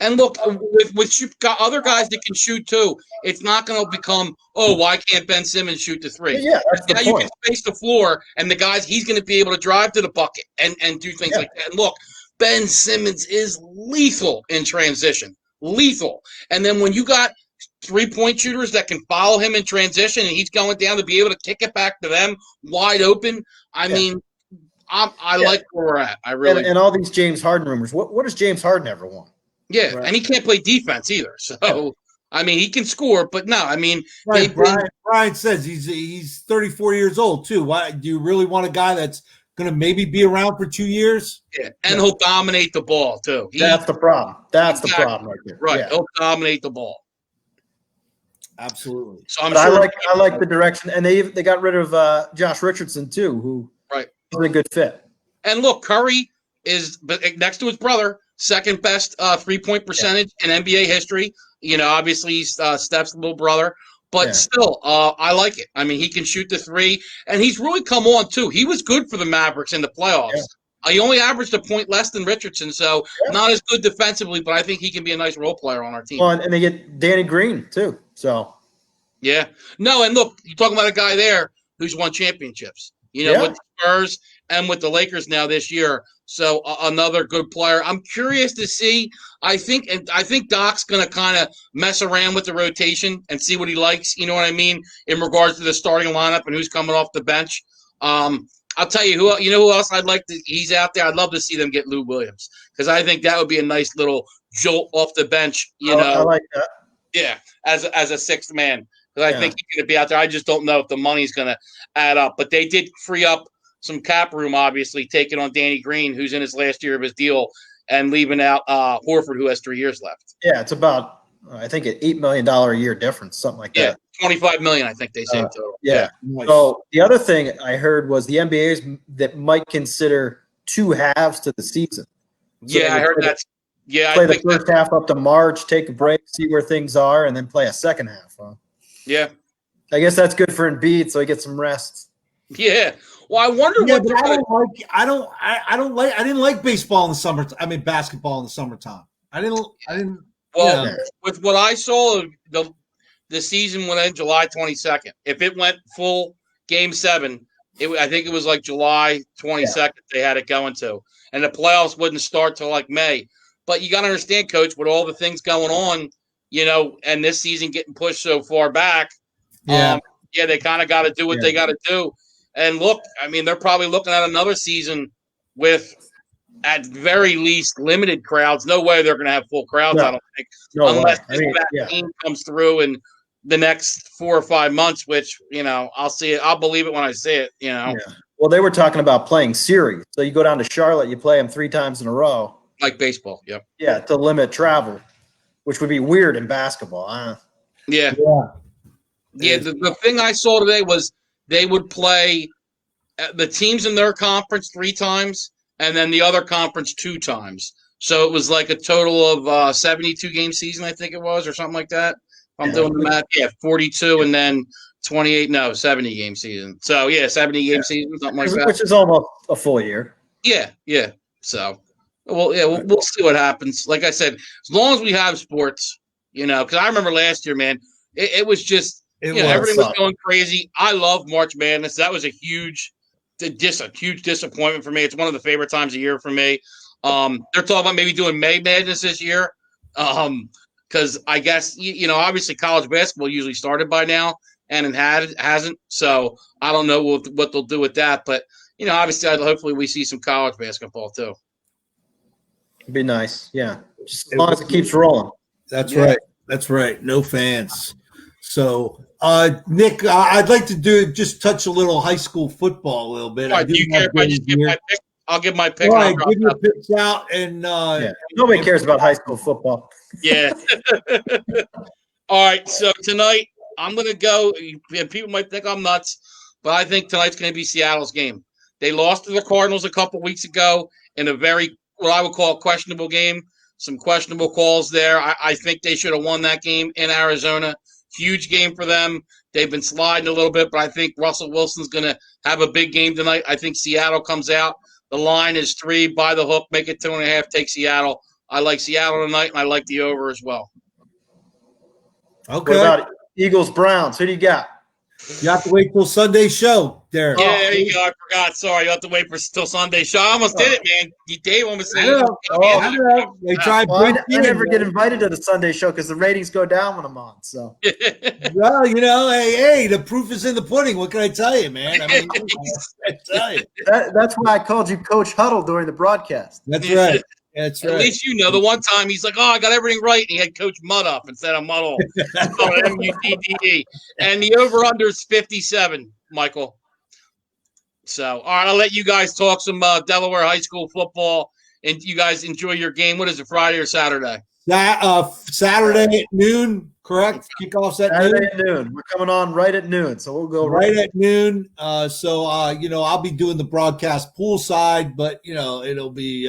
And look, with other guys that can shoot too, it's not going to become, why can't Ben Simmons shoot the three? Yeah, that's the now point. You can space the floor, and the guys, he's going to be able to drive to the bucket and do things like that. And look, Ben Simmons is lethal in transition. Lethal. And then when you got three-point shooters that can follow him in transition and he's going down to be able to kick it back to them wide open, I mean, I like where we're at. I really and all these James Harden rumors. What does James Harden ever want? Yeah, right. And he can't play defense either. So, I mean, he can score, but no, I mean, right, Brian says he's 34 years old too. Why do you really want a guy that's going to maybe be around for 2 years? Yeah, and he'll dominate the ball too. That's the problem. That's the problem right there. Right, he'll dominate the ball. Absolutely. So I like the direction, and they got rid of Josh Richardson too, who was a good fit. And look, Curry is next to his brother. Second best 3-point percentage in NBA history. Obviously he's Steph's little brother, but still, I like it. I mean, he can shoot the three, and he's really come on too. He was good for the Mavericks in the playoffs. Yeah. He only averaged a point less than Richardson, so not as good defensively, but I think he can be a nice role player on our team. Well, and they get Danny Green too. So yeah, no, and look, you're talking about a guy there who's won championships. With the Spurs and with the Lakers now this year. So another good player. I'm curious to see. I think Doc's going to kind of mess around with the rotation and see what he likes. You know what I mean, in regards to the starting lineup and who's coming off the bench. I'll tell you who else I'd like to. He's out there. I'd love to see them get Lou Williams because I think that would be a nice little jolt off the bench. I like that. Yeah, as a sixth man. Because I think he's going to be out there. I just don't know if the money's going to add up. But they did free up some cap room, obviously, taking on Danny Green, who's in his last year of his deal, and leaving out Horford, who has 3 years left. Yeah, it's about, I think, an $8 million a year difference, something like that. Yeah, $25 million, I think they say total. Yeah. Nice. So the other thing I heard was the NBA's that might consider 2 halves to the season. So I heard that. Yeah, play the first half up to March, take a break, see where things are, and then play a second half. Huh? Yeah, I guess that's good for Embiid, so he gets some rest. Yeah. Well, I wonder what. But I didn't like baseball in the summer. I mean, basketball in the summertime. I didn't. Well, with what I saw, the season would end July 22nd. If it went full Game 7, I think it was like July 22nd they had it going to, and the playoffs wouldn't start till like May. But you got to understand, Coach, with all the things going on. And this season getting pushed so far back, they kind of got to do what they got to do. And look, I mean, they're probably looking at another season with, at very least, limited crowds. No way they're going to have full crowds, I don't think, unless this vaccine comes through in the next 4 or 5 months, which, I'll see it. I'll believe it when I see it, Yeah. Well, they were talking about playing series. So you go down to Charlotte, you play them 3 times in a row. Like baseball, yep. Yeah, to limit travel, which would be weird in basketball. Yeah. The thing I saw today was they would play the teams in their conference 3 times and then the other conference 2 times. So it was like a total of 72 game season, I think it was, or something like that. I'm doing the math. Yeah, 42 and then 70 game season. So 70 game season, something like that. Which is almost a full year. Yeah. So. Well, we'll see what happens. Like I said, as long as we have sports, because I remember last year, man, it was just, everything was going crazy. I love March Madness. That was a huge disappointment for me. It's one of the favorite times of year for me. They're talking about maybe doing May Madness this year, because I guess, obviously college basketball usually started by now, and it hasn't. So I don't know what they'll do with that, but obviously, hopefully we see some college basketball too. It'd be nice. Yeah. Just as long as it keeps rolling. That's right. That's right. No fans. So, Nick, I'd like to just touch a little high school football a little bit. Do you care if I just give my pick? I'll give my pick. All right, give your picks out. And nobody cares about high school football. Yeah. All right. So tonight, I'm going to go. People might think I'm nuts, but I think tonight's going to be Seattle's game. They lost to the Cardinals a couple weeks ago in a what I would call a questionable game. Some questionable calls there. I think they should have won that game in Arizona. Huge game for them. They've been sliding a little bit, but I think Russell Wilson's going to have a big game tonight. I think Seattle comes out. The line is 3 by the hook. Make it 2.5. Take Seattle. I like Seattle tonight, and I like the over as well. Okay. What about Eagles Browns? Who do you got? You have to wait till Sunday's show, Derek. Yeah, there you go. I forgot. Sorry, you have to wait till Sunday show. I almost did it, man. Dave almost said it. They tried. I never get invited to the Sunday show because the ratings go down when I'm on. So, well, hey, the proof is in the pudding. What can I tell you, man? I mean, I tell you. That's why I called you Coach Huddle during the broadcast. That's right. That's right. At least the one time he's like, I got everything right, and he had Coach Muddle instead of Muddle. Muddde. And the over-under is 57, Michael. So, all right, I'll let you guys talk some Delaware high school football, and you guys enjoy your game. What is it, Friday or Saturday? Saturday at noon, correct? Kickoff's at Saturday at noon. We're coming on right at noon, so we'll go right at noon. I'll be doing the broadcast poolside, but it'll be.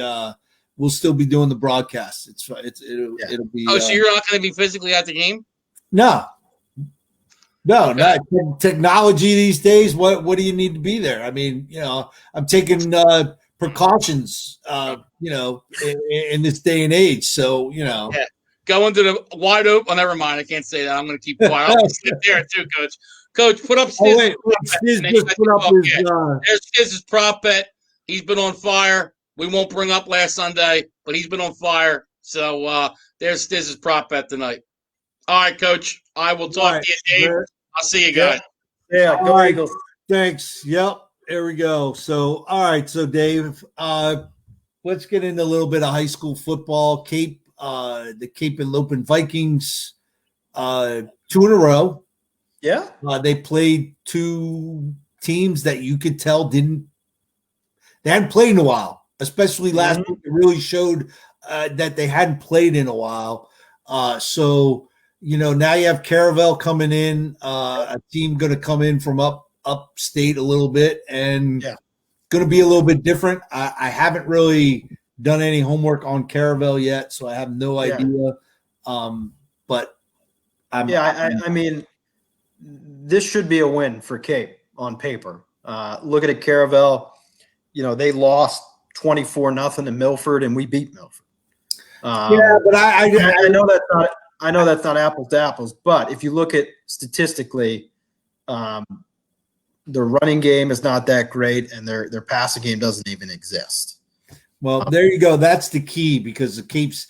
We'll still be doing the broadcast. It'll be. Oh, so you're not going to be physically at the game? No, not technology these days. What do you need to be there? I mean, I'm taking precautions. In this day and age. So Yeah. Going to the wide open. Oh, never mind. I can't say that. I'm going to keep quiet. I'll sit there too, Coach. Coach, put up Stiz. There's Stiz's prop bet. He's been on fire. We won't bring up last Sunday, but he's been on fire. So there's Stiz's prop bet tonight. All right, Coach. I will talk to you, Dave. I'll see you guys. Yeah, go Eagles. Thanks. Yep. There we go. So, all right. So, Dave, let's get into a little bit of high school football. The Cape and Lopin Vikings, 2 in a row. Yeah. They played 2 teams that you could tell they hadn't played in a while. Especially last week, it really showed that they hadn't played in a while. So, now you have Caravel coming in, a team going to come in from upstate a little bit and going to be a little bit different. I haven't really done any homework on Caravel yet, so I have no idea. But I mean, this should be a win for Cape on paper. Look at it, Caravel. They lost 24-0 to Milford, and we beat Milford. But I know that's not apples to apples. But if you look at statistically, the running game is not that great, and their passing game doesn't even exist. Well, there you go. That's the key because the Cape's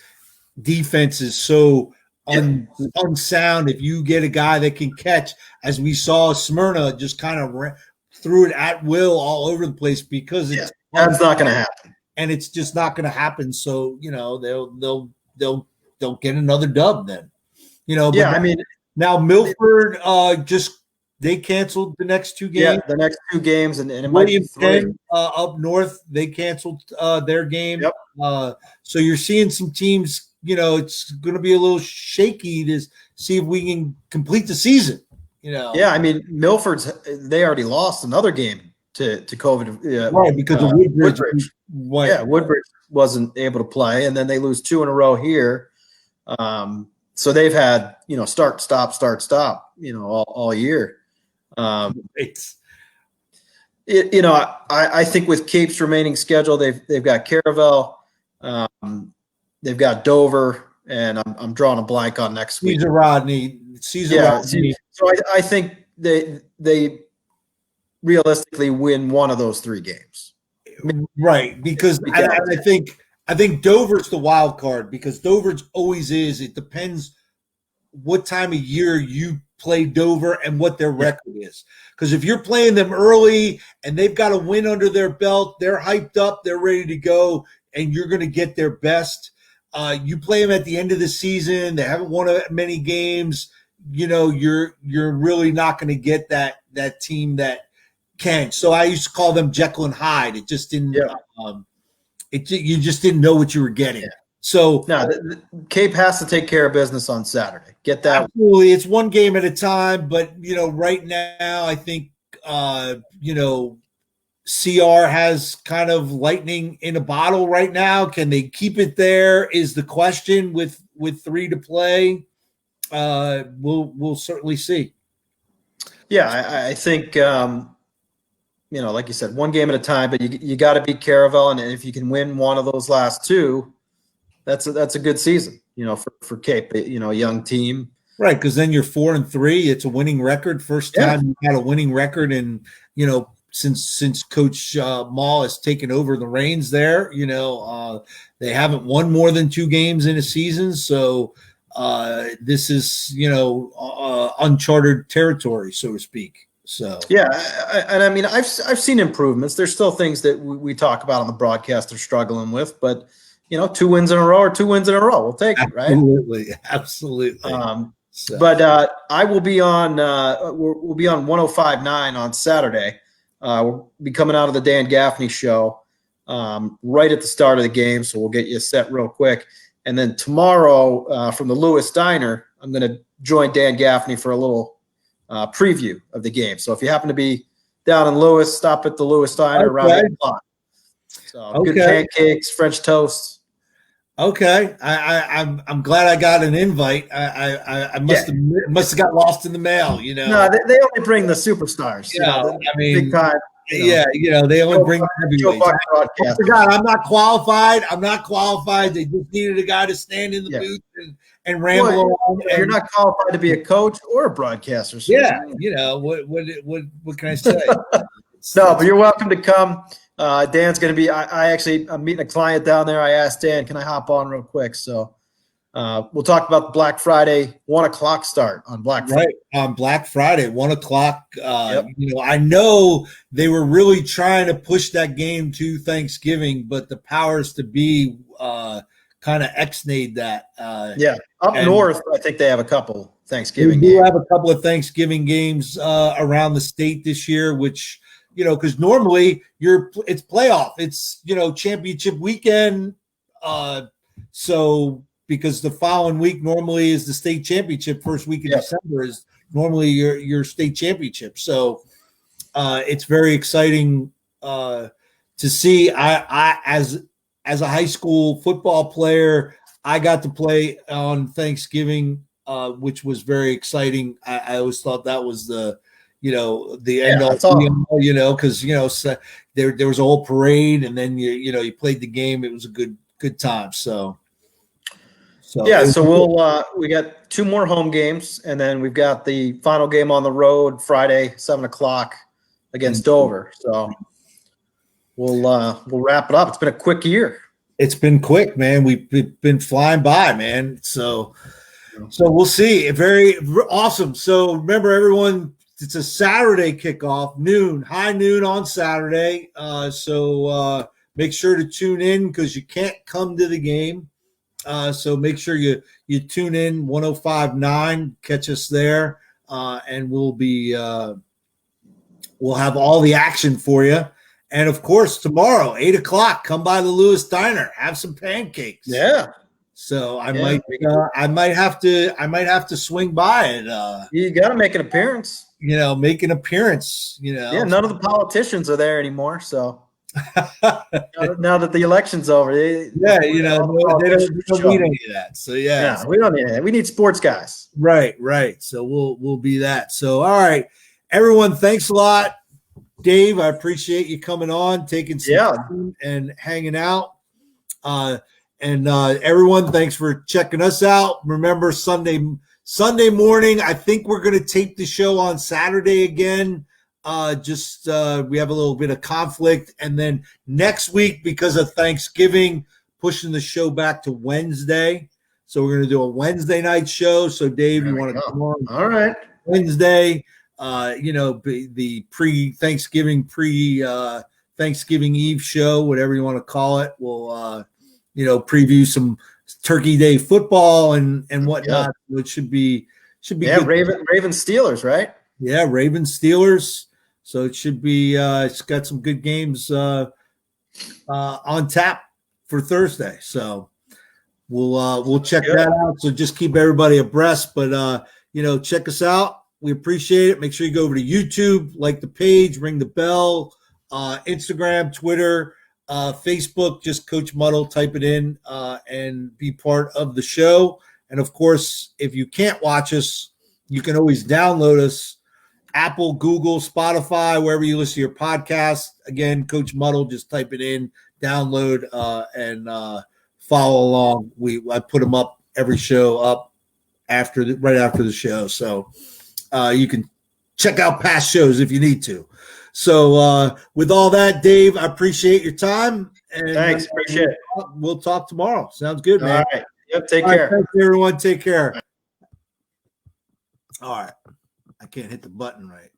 defense is so unsound. If you get a guy that can catch, as we saw Smyrna just kind of threw it at will all over the place because that's not going to happen, and it's just not going to happen. So they'll get another dub then. Now Milford they canceled the next 2 games. Yeah, the next 2 games, and it might be 3. Up north, they canceled their game. Yep. So you're seeing some teams. It's going to be a little shaky to see if we can complete the season. Yeah, I mean they already lost another game to COVID. Right, because of Woodbridge. Woodbridge wasn't able to play, and then they lose 2 in a row here. So they've had start stop all year. I think with Cape's remaining schedule, they've got Caravel, they've got Dover, and I'm drawing a blank on next week. Caesar Rodney. So I think they realistically win one of those 3 games. Right, because I think Dover's the wild card because Dover's always is. It depends what time of year you play Dover and what their record is. Because if you're playing them early and they've got a win under their belt, they're hyped up, they're ready to go, and you're going to get their best. You play them at the end of the season, they haven't won many games. You're really not going to get that team that can. So I used to call them Jekyll and Hyde. It just didn't. You just didn't know what you were getting. So no, Cape has to take care of business on Saturday. Get that. Absolutely, it's one game at a time. But right now, I think CR has kind of lightning in a bottle right now. Can they keep it there? Is the question with 3 to play. We'll certainly see. Yeah, I think like you said, one game at a time. But you got to beat Caravel, and if you can win one of those last 2, that's a good season. For Cape, a young team. Right, because then you're 4-3. It's a winning record. First time you had a winning record, and since Coach Muddle has taken over the reins there, they haven't won more than 2 games in a season. So this is uncharted territory, so to speak. So and I mean I've seen improvements. There's still things that we talk about on the broadcast they're struggling with, but 2 wins in a row or 2 wins in a row, we'll take it, right? Absolutely. But I will be on. We'll be on 105.9 on Saturday. We'll be coming out of the Dan Gaffney show right at the start of the game, so we'll get you set real quick. And then tomorrow from the Lewis Diner, I'm going to join Dan Gaffney for a little preview of the game. So if you happen to be down in Lewis, stop at the Lewis Diner around 8 o'clock. So good pancakes, French toast. Okay, I'm glad I got an invite. I must have got lost in the mail. No, they only bring the superstars. Big time. They only bring heavyweights. I forgot. I'm not qualified. They just needed a guy to stand in the booth and ramble around. You're not qualified to be a coach or a broadcaster. So what can I say? No, but you're welcome to come. Dan's going to be. I'm meeting a client down there. I asked Dan, can I hop on real quick? So we'll talk about the Black Friday 1 o'clock start on Black Friday. Right, on Black Friday, 1 o'clock. I know they were really trying to push that game to Thanksgiving, but the powers to be kind of ex-nayed that. Up north, I think they have a couple Thanksgiving games. We do have a couple of Thanksgiving games around the state this year, which because normally it's playoff, it's championship weekend. So because the following week normally is the state championship, first week of December is normally your state championship. So it's very exciting to see. I as a high school football player, I got to play on Thanksgiving, which was very exciting. I always thought that was the end all, because so there was a whole parade, and then you played the game. It was a good time. So we got 2 more home games, and then we've got the final game on the road Friday, 7 o'clock against Dover. So we'll wrap it up. It's been a quick year. It's been quick, man. We've been flying by, man. So we'll see. Very awesome. So remember, everyone, it's a Saturday kickoff, high noon on Saturday. So make sure to tune in because you can't come to the game. So make sure you tune in 105.9, catch us there, and we'll have all the action for you. And of course, tomorrow, 8 o'clock, come by the Lewis Diner, have some pancakes. Yeah. So I might have to swing by it. You got to make an appearance. Make an appearance. Yeah, none of the politicians are there anymore. So now that the election's over, they don't need any of that. So we don't need that. We need sports guys. Right. So we'll be that. So all right, everyone, thanks a lot. Dave, I appreciate you coming on, taking some time and hanging out. And everyone, thanks for checking us out. Remember, Sunday morning, I think we're going to tape the show on Saturday again. We have a little bit of conflict. And then next week, because of Thanksgiving, pushing the show back to Wednesday. So we're going to do a Wednesday night show. So, Dave, you want to come on? All right. Wednesday. The pre-Thanksgiving, Thanksgiving Eve show, whatever you want to call it. We'll, preview some Turkey Day football and whatnot. Yeah. It should be good. Ravens Steelers, right? Yeah, Ravens Steelers. So it should be. It's got some good games on tap for Thursday. So we'll check that out. So just keep everybody abreast. But check us out. We appreciate it. Make sure you go over to YouTube, like the page, ring the bell, Instagram, Twitter, Facebook, just Coach Muddle, type it in and be part of the show. And, of course, if you can't watch us, you can always download us, Apple, Google, Spotify, wherever you listen to your podcast. Again, Coach Muddle, just type it in, download, and follow along. I put them up, every show up right after the show. So you can check out past shows if you need to. So with all that, Dave, I appreciate your time. And thanks. Appreciate it. We'll talk tomorrow. Sounds good, man. All right. Yep. Take care. Thanks, everyone. Take care. All right. I can't hit the button right.